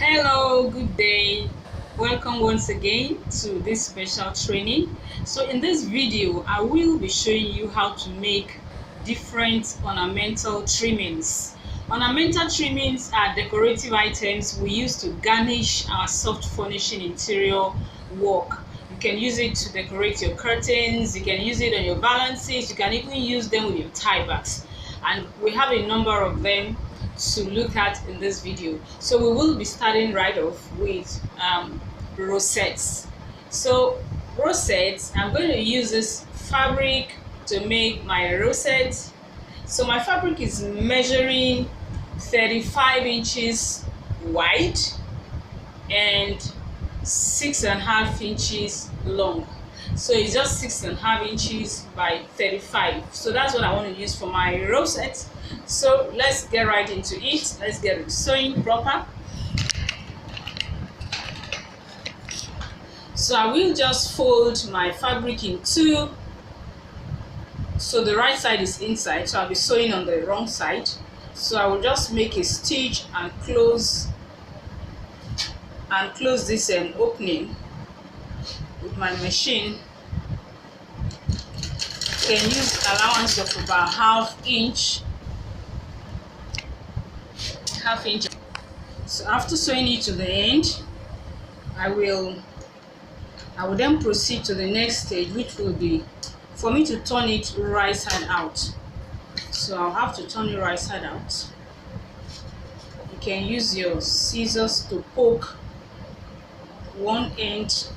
Hello, good day. Welcome once again to this special training. So in this video, I will be showing you how to make different ornamental trimmings. Ornamental trimmings are decorative items we use to garnish our soft furnishing interior work. You can use it to decorate your curtains, you can use it on your valances, you can even use them with your tiebacks. And we have a number of them to look at in this video. So we will be starting right off with rosettes. So rosettes, I'm going to use this fabric to make my rosette. So my fabric is measuring 35 inches wide and 6.5 inches long. So it's just 6.5 inches by 35. So that's what I want to use for my rosette. So let's get right into it. Let's get sewing proper. So I will just fold my fabric in two. So the right side is inside, so I'll be sewing on the wrong side. So I will just make a stitch and close this opening with my machine. You can use allowance of about half inch. So after sewing it to the end, I will then proceed to the next stage, which will be for me to turn it right side out. So I'll have to turn it right side out. You can use your scissors to poke one end,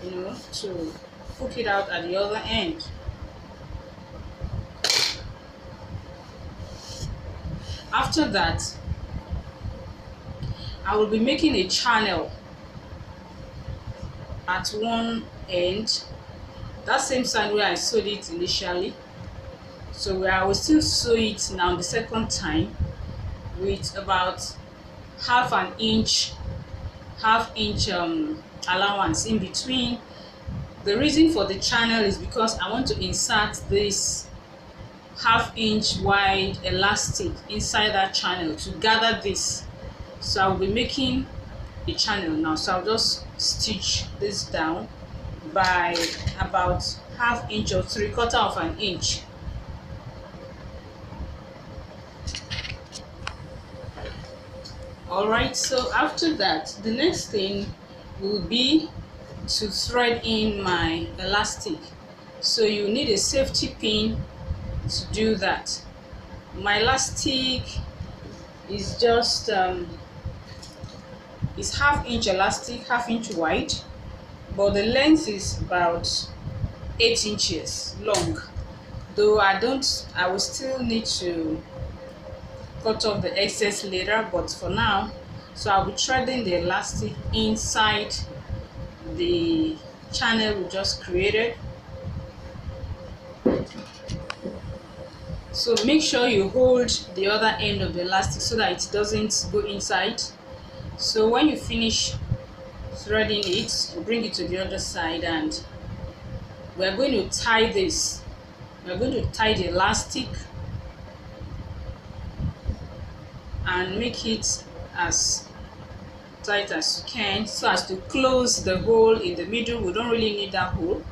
to poke it out at the other end. After that, I will be making a channel at one end, that same side where I sewed it initially. So I will still sew it now the second time with about half inch allowance in between. The reason for the channel is because I want to insert this half-inch wide elastic inside that channel to gather this. So I'll be making a channel now. So I'll just stitch this down by about half inch or 3/4 of an inch. Alright, so after that, the next thing will be to thread in my elastic. So you need a safety pin to do that. My elastic is just is half-inch elastic, half-inch wide, but the length is about 8 inches long. Though I will still need to cut off the excess later, but for now, so I'll be threading the elastic inside the channel we just created. So make sure you hold the other end of the elastic so that it doesn't go inside. So when you finish threading it, bring it to the other side, and we're going to tie this. We're going to tie the elastic and make it as tight as you can so as to close the hole in the middle. We don't really need that hole.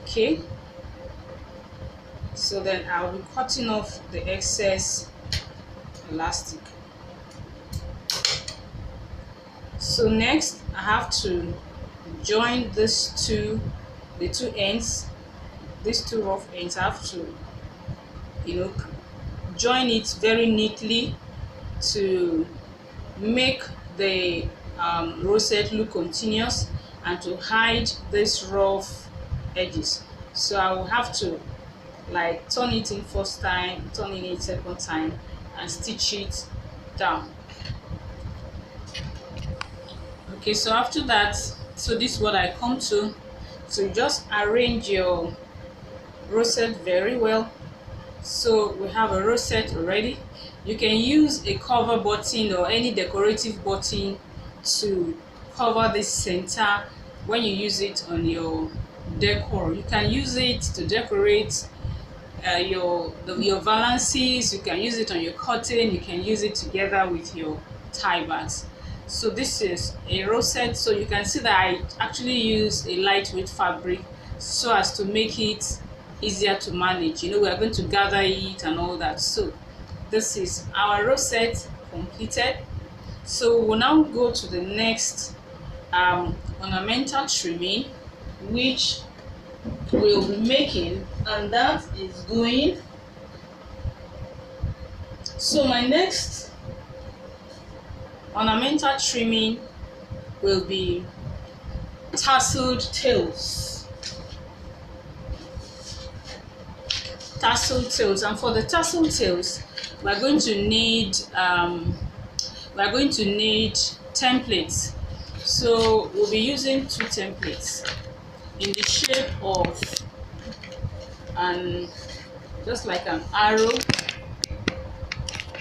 Okay, so then I'll be cutting off the excess elastic. So next I have to join the two ends, these two rough ends. I have to join it very neatly to make the rosette look continuous and to hide these rough edges. So I will have to turn it in first time, turn it in second time, and stitch it down. Okay, so after that, so this is what I come to. So just arrange your rosette very well. So we have a rosette already. You can use a cover button or any decorative button to cover this center when you use it on your decor. You can use it to decorate your valances. You can use it on your curtain. You can use it together with your tiebacks. So this is a rosette. So you can see that I actually use a lightweight fabric so as to make it easier to manage. We are going to gather it and all that. So this is our rosette completed. So we'll now go to the next ornamental trimming, which we'll be making, and that is going. So my next ornamental trimming will be tasseled tails. Tasseled tails, and for the tasseled tails, we're going to need templates. So we'll be using 2 templates in the shape of just like an arrow.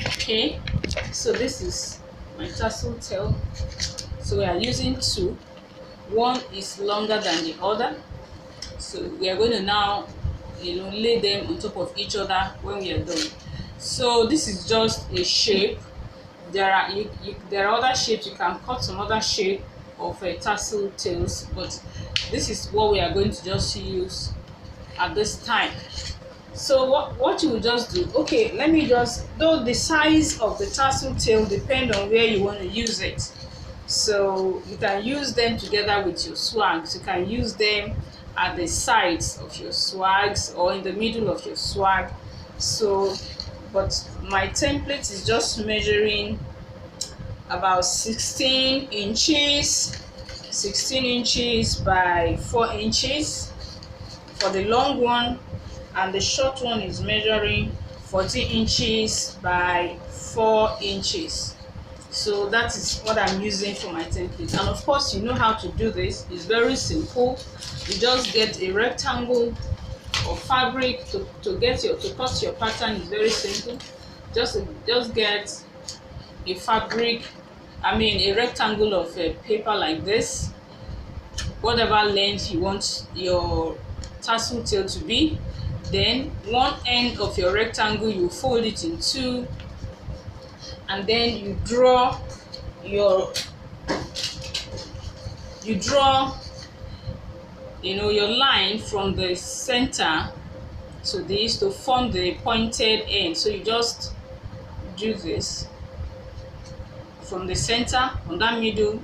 Okay, so this is my tassel tail. So we are using 2. One is longer than the other. So we are going to now lay them on top of each other when we are done. So this is just a shape. There are other shapes. You can cut some other shape of tassel tails, but this is what we are going to just use at this time. So what you will just do, okay, let me just, though the size of the tassel tail depend on where you want to use it. So you can use them together with your swags. You can use them at the sides of your swags or in the middle of your swag. So, but my template is just measuring about 16 inches by 4 inches for the long one, and the short one is measuring 14 inches by 4 inches. So that is what I'm using for my template. And of course, you know how to do this. It's very simple. You just get a rectangle of fabric to cut your pattern. Is very simple. Just get a fabric, a rectangle of paper like this, whatever length you want your tassel tail to be. Then one end of your rectangle, you fold it in 2, and then you draw your line from the center to this to form the pointed end. So you just do this from the center on that middle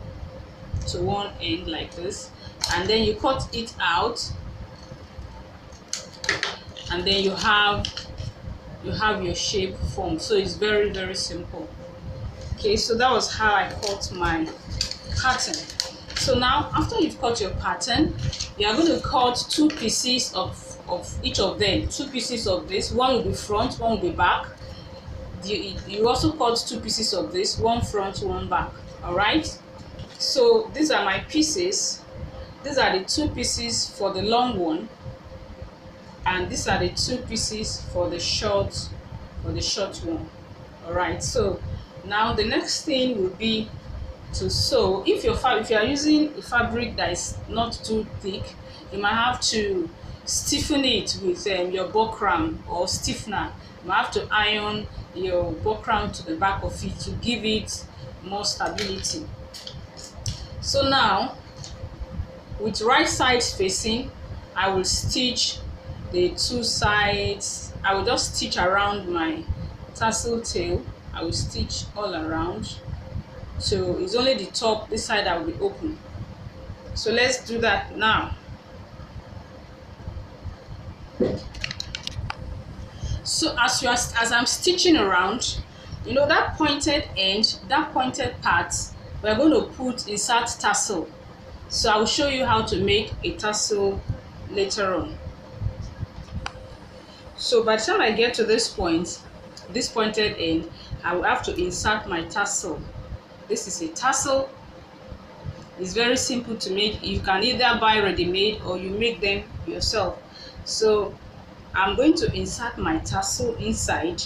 to one end like this, and then you cut it out, and then you have your shape formed. So it's very, very simple. Okay, so that was how I cut my pattern. So now after you've cut your pattern, you are going to cut 2 pieces of each of them. 2 pieces of this, one will be front, one will be back. You also cut 2 pieces of this, one front, one back. All right, so these are my pieces. These are the 2 pieces for the long one, and these are the 2 pieces for the short one. All right, so now the next thing will be to sew. If you are using a fabric that is not too thick, you might have to stiffen it with your buckram or stiffener. You might have to iron your buckram to the back of it to give it more stability. So now, with right side facing, I will stitch the 2 sides. I will just stitch around my tassel tail. I will stitch all around. So it's only the top, this side that will be open. So let's do that now. So as I'm stitching around, that pointed end, that pointed part, we're going to insert tassel. So I will show you how to make a tassel later on. So by the time I get to this point, this pointed end, I will have to insert my tassel. This is a tassel. It's very simple to make. You can either buy ready-made or you make them yourself. So I'm going to insert my tassel inside,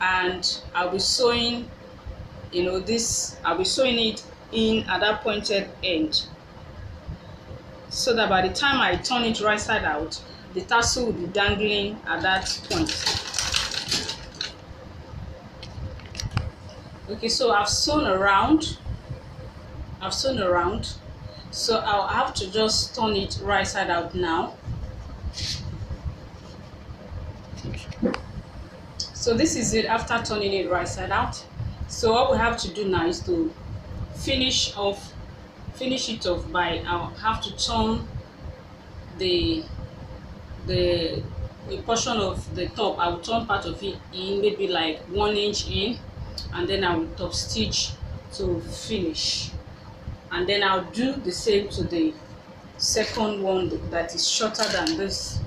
and I'll be sewing I'll be sewing it in at that pointed end, so that by the time I turn it right side out, the tassel will be dangling at that point. Okay, so I've sewn around. So I'll have to just turn it right side out now. So this is it after turning it right side out. So what we have to do now is to finish it off by, I'll have to turn the a portion of the top. I will turn part of it in, maybe like 1 inch in, and then I will top stitch to finish, and then I'll do the same to the second one that is shorter than this.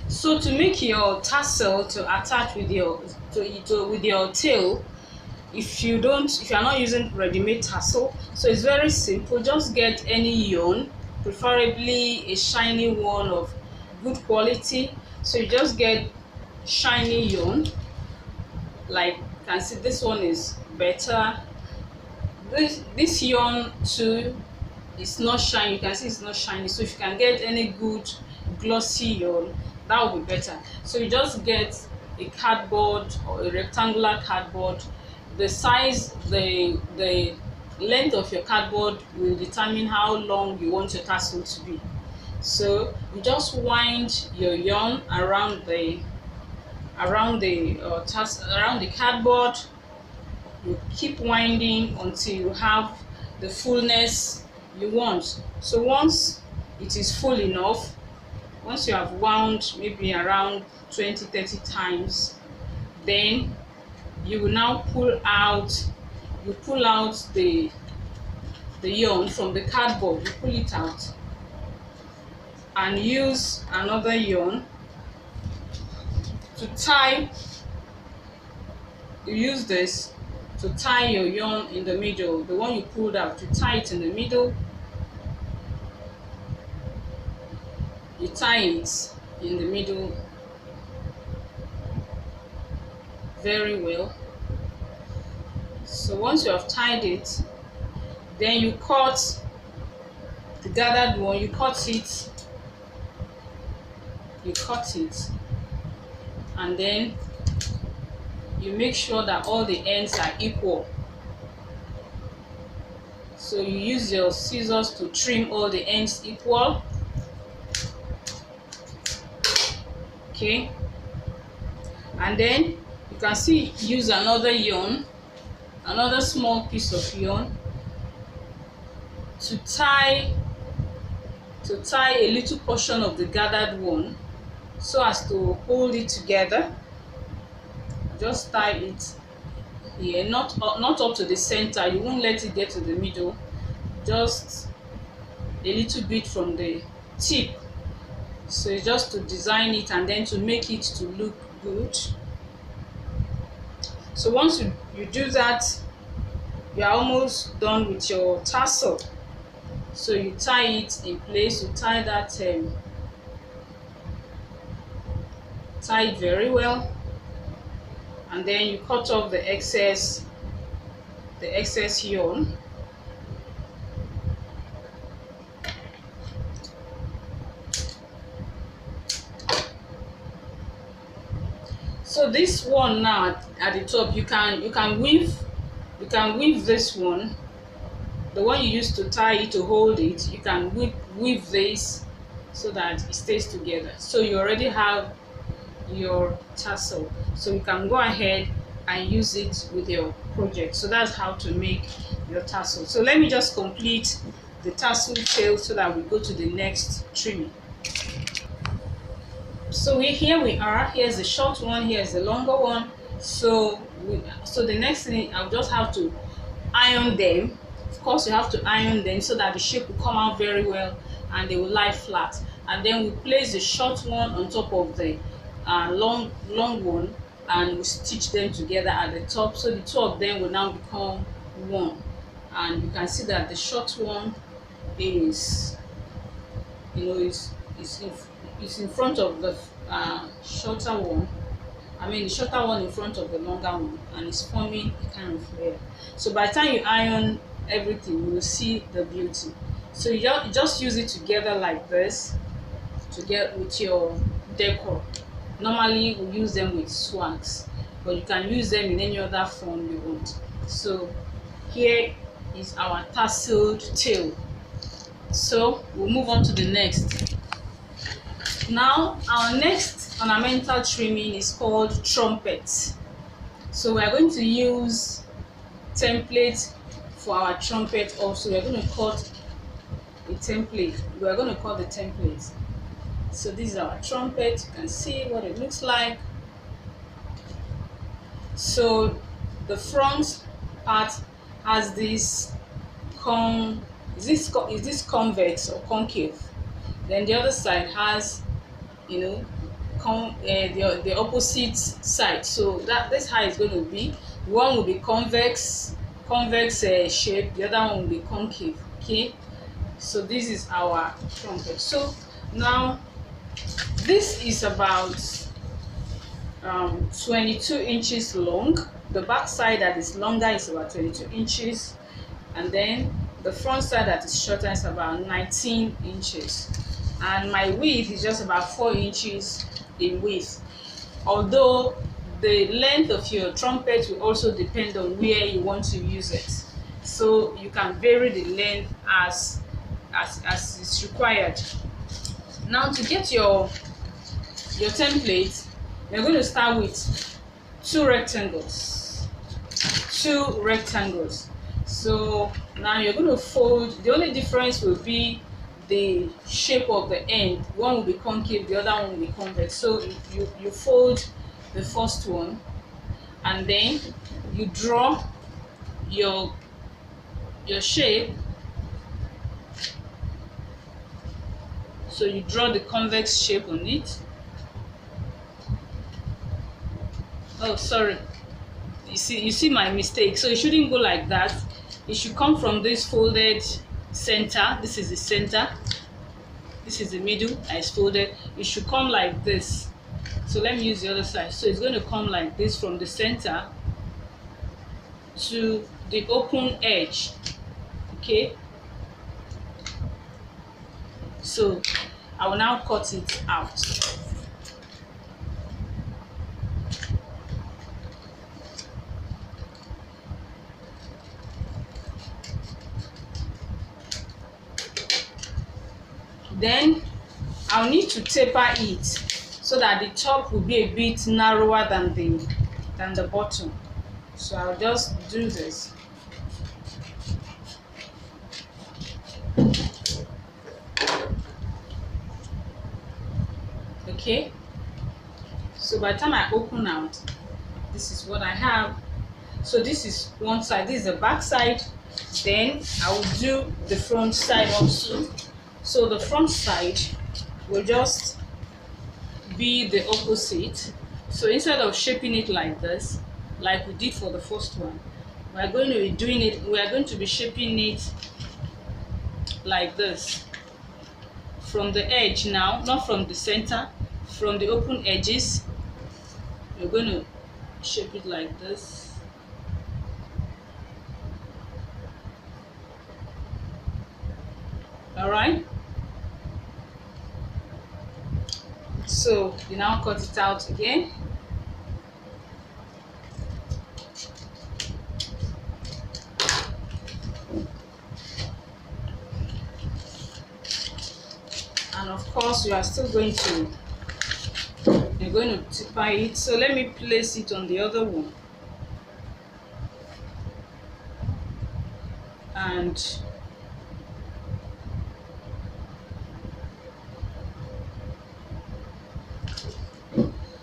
So to make your tassel to attach with your with your tail, if you are not using ready-made tassel, so it's very simple. Just get any yarn, preferably a shiny one of good quality. So you just get shiny yarn, like you can see this one is better. This yarn too is not shiny, you can see it's not shiny. So if you can get any good glossy yarn, that would be better. So you just get a cardboard or a rectangular cardboard. The size, the length of your cardboard will determine how long you want your tassel to be. So you just wind your yarn around the cardboard. You keep winding until you have the fullness you want. So once it is full enough, once you have wound maybe around 20-30 times, then you will now pull out the yarn from the cardboard. You pull it out and use another yarn to tie. You use this to tie your yarn in the middle, the one you pulled out, to tie it in the middle. You tie it in the middle very well. So once you have tied it, then you cut the gathered one. You cut it, and then you make sure that all the ends are equal. So you use your scissors to trim all the ends equal. Okay, and then you can see use another yarn, another small piece of yarn to tie a little portion of the gathered one, so as to hold it together. Just tie it here, not up to the center. You won't let it get to the middle, just a little bit from the tip. So it's just to design it and then to make it to look good. So once you do that, you are almost done with your tassel. So you tie it in place. You tie that tie it very well, and then you cut off the excess yarn. So this one now at the top, you can weave this one, the one you used to tie it to hold it. You can weave this so that it stays together. So you already have your tassel, so you can go ahead and use it with your project. So that's how to make your tassel. So let me just complete the tassel tail so that we go to the next trimming. So here we are. Here's the short one, here's the longer one. So the next thing, I'll just have to iron them. Of course, you have to iron them so that the shape will come out very well and they will lie flat. And then we place the short one on top of the long one, and we stitch them together at the top, so the two of them will now become one. And you can see that the short one is, is in front of the shorter one. I mean, the shorter one in front of the longer one, and it's forming a kind of layer. So by the time you iron everything, you will see the beauty. So you just use it together like this. to get with your decor. Normally we use them with swags, but you can use them in any other form you want. So here is our tasseled tail. So we'll move on to the next. Now our next ornamental trimming is called trumpet. So we are going to use template for our trumpet also. We are going to cut a template. We are going to cut the template. So this is our trumpet. You can see what it looks like. So the front part has this is this convex or concave. Then the other side has, you know, the opposite side. So that's how it's going to be. One will be convex shape. The other one will be concave. Okay. So this is our trumpet. So now this is about 22 inches long. The back side that is longer is about 22 inches, and then the front side that is shorter is about 19 inches, and my width is just about 4 inches in width. Although the length of your trumpet will also depend on where you want to use it, so you can vary the length as is required. Now to get your template, we're going to start with two rectangles. So now you're going to fold. The only difference will be the shape of the end. One will be concave, the other one will be convex. So you fold the first one, and then you draw your shape. So you draw the convex shape on it. Oh, sorry. You see my mistake. So it shouldn't go like that. It should come from this folded center. This is the center. This is the middle. It's folded. It should come like this. So let me use the other side. So it's going to come like this from the center to the open edge. Okay. So I will now cut it out. Then I'll need to taper it so that the top will be a bit narrower than the bottom. So I'll just do this. Okay. So by the time I open out, this is what I have. So this is one side. This is the back side. Then I will do the front side also. So the front side will just be the opposite. So instead of shaping it like this, like we did for the first one, we are going to be shaping it like this. From the edge now, not from the center, from the open edges, we're going to shape it like this. All right. So you now cut it out again. And of course you are still going to taper it. So let me place it on the other one. And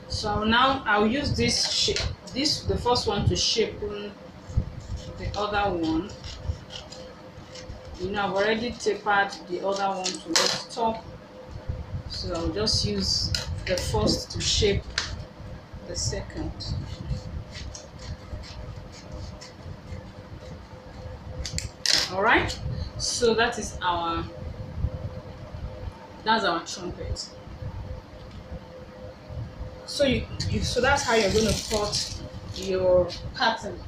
so now I'll use this shape, the first one, to shape the other one. You know, I've already tapered the other one to the top, so I'll just use the first to shape the second. All right, so that's our trumpet. So so that's how you're going to cut your pattern,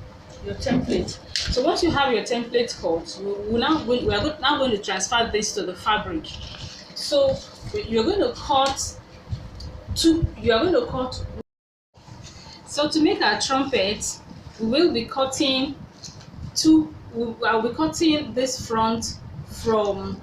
your template. So once you have your template cut, we are now going to transfer this to the fabric. So you're going to cut two. You are going to cut. So to make our trumpet, we will be cutting two. I'll be cutting this front from.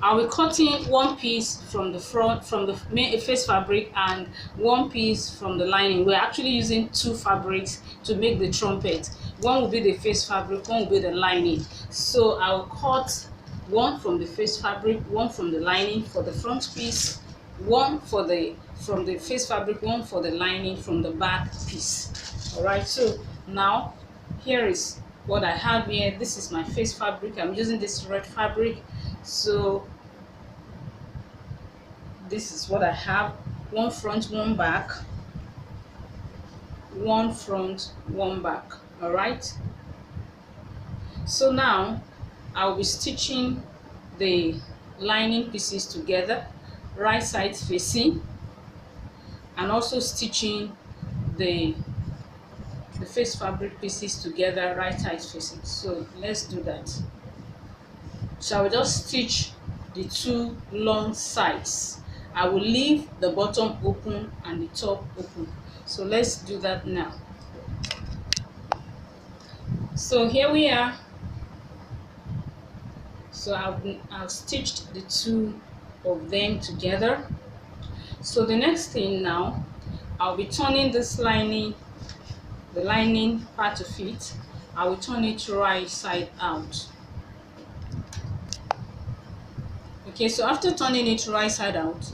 I'll be cutting one piece from the front, from the main face fabric, and one piece from the lining. We're actually using two fabrics to make the trumpet. One will be the face fabric, one will be the lining. So I'll cut one from the face fabric, one from the lining for the front piece, one for the from the face fabric, one for the lining from the back piece. All right, so now here is what I have here. This is my face fabric. I'm using this red fabric. So this is what I have: one front, one back, one front, one back. All right, so now I'll be stitching the lining pieces together, right side facing, and also stitching the face fabric pieces together, right side facing. So let's do that. So I will just stitch the two long sides. I will leave the bottom open and the top open. So let's do that now. So here we are. So I've stitched the two of them together. So the next thing now, I'll be turning this lining, the lining part of it, I will turn it right side out. Okay, so after turning it right side out,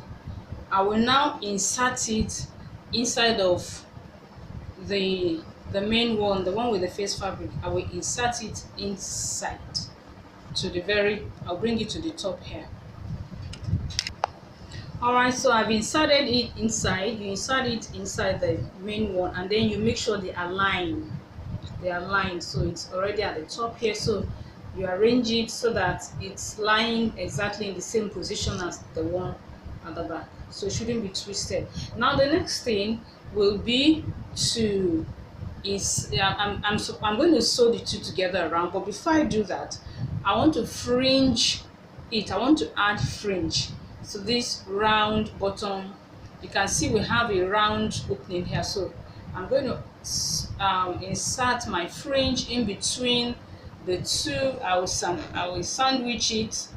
I will now insert it inside of the main one, the one with the face fabric. I will insert it inside to the very, I'll bring it to the top here. All right, so I've inserted it inside. You insert it inside the main one, and then you make sure they align. They are lined, so it's already at the top here. So you arrange it so that it's lying exactly in the same position as the one at the back, so it shouldn't be twisted. Now the next thing will be to I'm going to sew the two together around, but before I do that, I want to fringe it. I want to add fringe. So this round bottom, you can see we have a round opening here, so I'm going to insert my fringe in between the two. I will sandwich it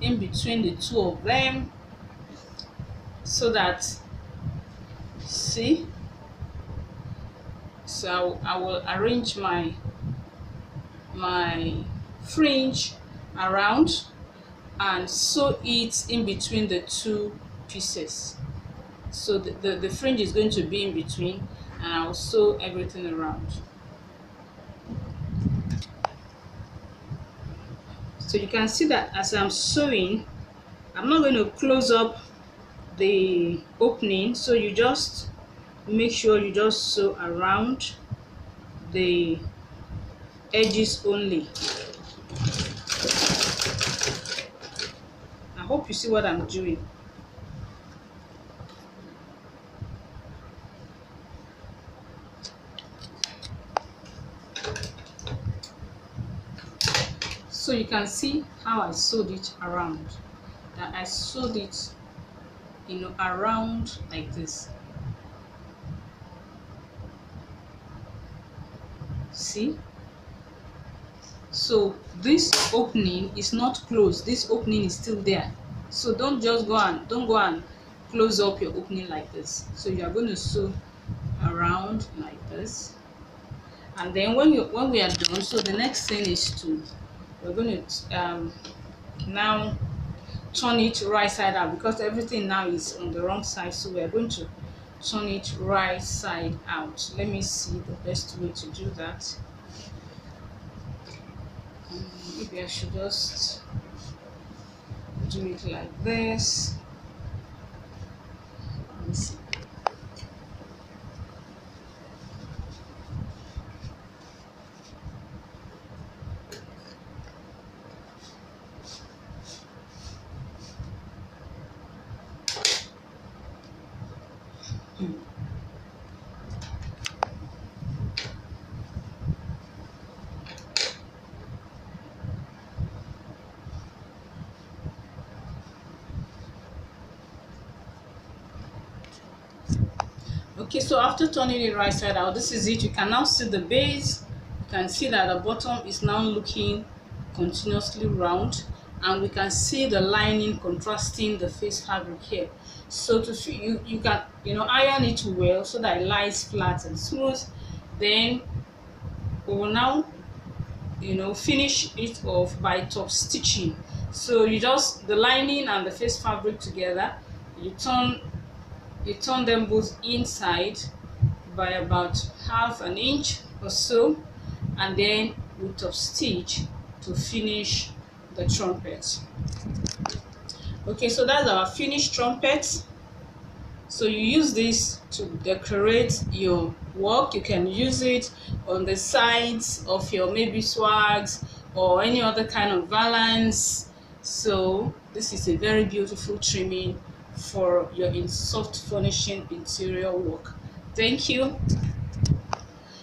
in between the two of them, so that, see, so I will arrange my fringe around and sew it in between the two pieces. So the fringe is going to be in between, and I'll sew everything around. So you can see that as I'm sewing, I'm not going to close up the opening, so you just make sure you just sew around the edges only. I hope you see what I'm doing. So you can see how I sewed it around. That I sewed it, around like this. See? So this opening is not closed. This opening is still there. So don't go and close up your opening like this. So you are going to sew around like this. And then when we are done, so the next thing is we're going to now turn it right side out, because everything now is on the wrong side. So we're going to turn it right side out. Let me see the best way to do that. Maybe I should just do it like this. Let me see. Okay, so after turning it right side out, this is it. You can now see the base. You can see that the bottom is now looking continuously round, and we can see the lining contrasting the face fabric here. So you can iron it well so that it lies flat and smooth. Then we will now finish it off by top stitching. So you just the lining and the face fabric together, you turn them both inside by about half an inch or so, and then we top stitch to finish the trumpet. Okay, so that's our finished trumpet. So you use this to decorate your work. You can use it on the sides of your maybe swags or any other kind of valance. So this is a very beautiful trimming for your soft furnishing interior work. Thank you.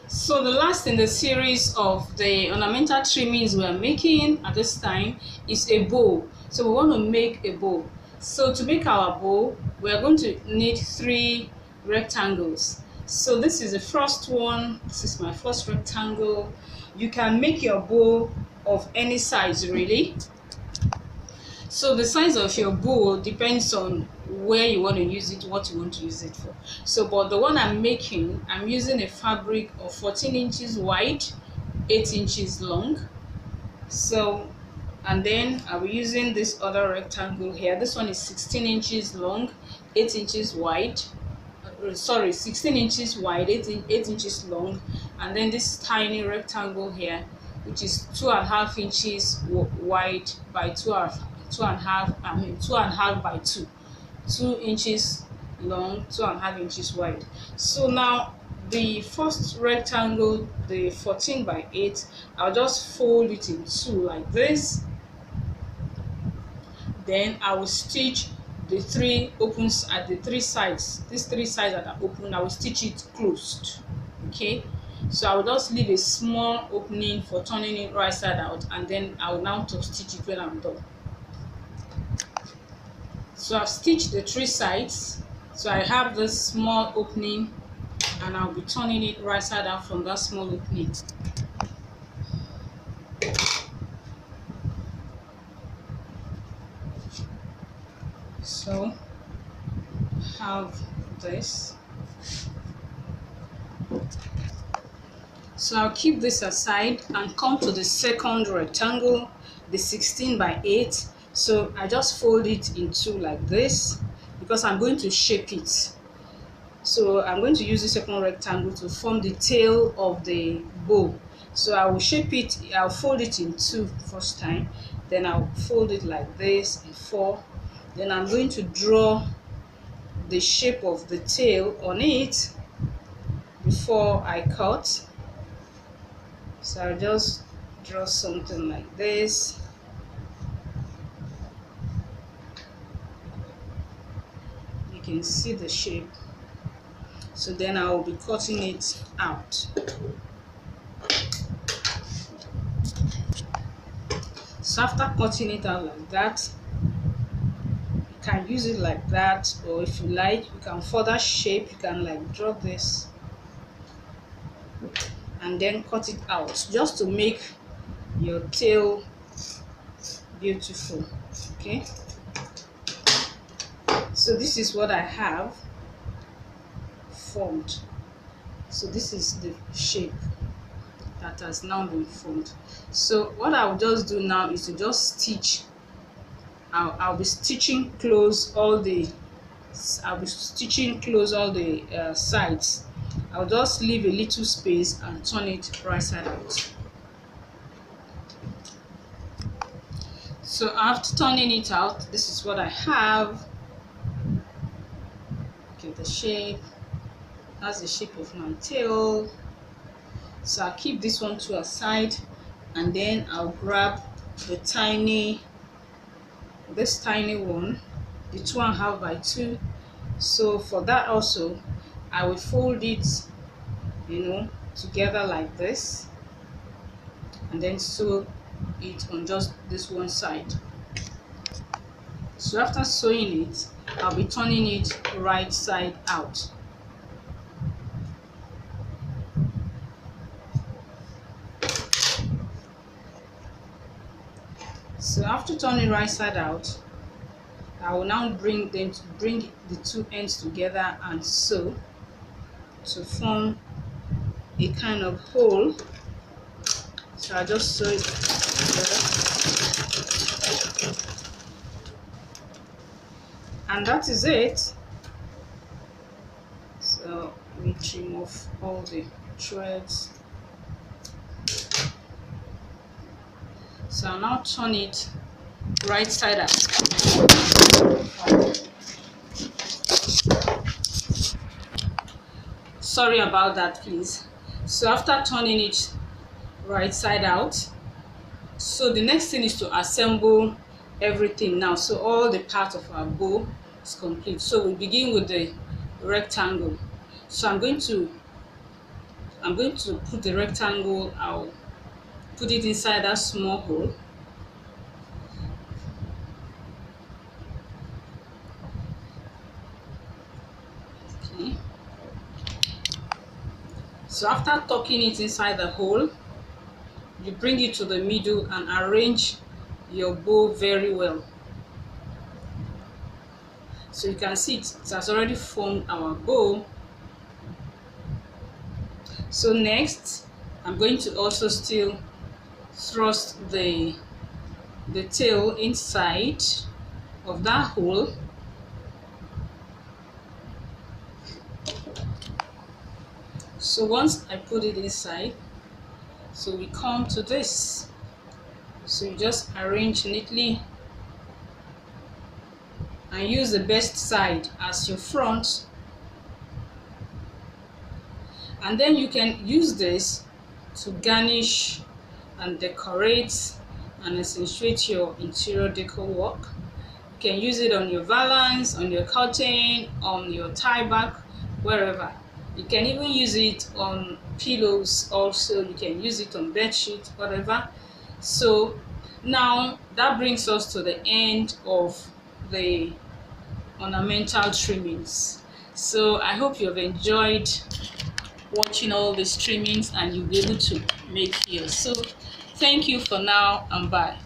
So the last in the series of the ornamental trimmings we are making at this time is a bow. So we want to make a bow. So to make our bow, we are going to need 3 rectangles. So this is the first one. This is my first rectangle. You can make your bow of any size really. So the size of your bow depends on where you want to use it, what you want to use it for. So but the one I'm making, I'm using a fabric of 14 inches wide, 8 inches long. So, and then I'll be using this other rectangle here. This one is 16 inches long, 8 inches wide. Sorry, 16 inches wide, 8 inches long. And then this tiny rectangle here, which is 2.5 inches wide by 2.5 by 2. 2 inches long, 2.5 inches wide. So now the first rectangle, the 14 by 8, I'll just fold it in 2 like this. Then I will stitch the 3 opens at the 3 sides. These 3 sides that are open, I will stitch it closed. Okay, so I will just leave a small opening for turning it right side out, and then I will now top stitch it when I'm done. So I've stitched the 3 sides. So I have this small opening, and I'll be turning it right side out from that small opening. So have this. So I'll keep this aside and come to the second rectangle, the 16 by 8. So I just fold it in 2 like this because I'm going to shape it. So I'm going to use the second rectangle to form the tail of the bow. So I will shape it, I'll fold it in 2 first time, then I'll fold it like this in 4. Then I'm going to draw the shape of the tail on it before I cut. So I'll just draw something like this. You can see the shape. So then I will be cutting it out. So after cutting it out like that, you can use it like that, or if you like, you can further shape. You can like draw this and then cut it out just to make your tail beautiful. Okay, so this is what I have formed. So this is the shape that has now been formed. So what I'll just do now is to just stitch. I'll be stitching close all the sides. I'll just leave a little space and turn it right side out. So after turning it out, this is what I have. Okay, the shape. That's the shape of my tail. So I'll keep this one to a side, and then I'll grab the this tiny one, the 2.5 by 2. So for that also, I will fold it, together like this, and then sew it on just this one side. So after sewing it, I'll be turning it right side out. So after turning right side out, I will now bring the two ends together and sew to form a kind of hole. So I just sew it together, and that is it. So we trim off all the threads. So I'll now turn it right side out. Sorry about that, please. So after turning it right side out, so the next thing is to assemble everything now. So all the parts of our bow is complete. So we begin with the rectangle. So I'm going to put the rectangle. I'll put it inside that small hole. Okay. So after tucking it inside the hole, you bring it to the middle and arrange your bow very well. So you can see it has already formed our bow. So next, I'm going to also still thrust the tail inside of that hole. So once I put it inside, so we come to this. So you just arrange neatly and use the best side as your front, and then you can use this to garnish and decorate and accentuate your interior decor work. You can use it on your valance, on your curtain, on your tieback, wherever. You can even use it on pillows also. You can use it on bed sheets, whatever. So now that brings us to the end of the ornamental trimmings. So I hope you've enjoyed watching all these trimmings and you'll be able to make yours. So thank you for now and bye.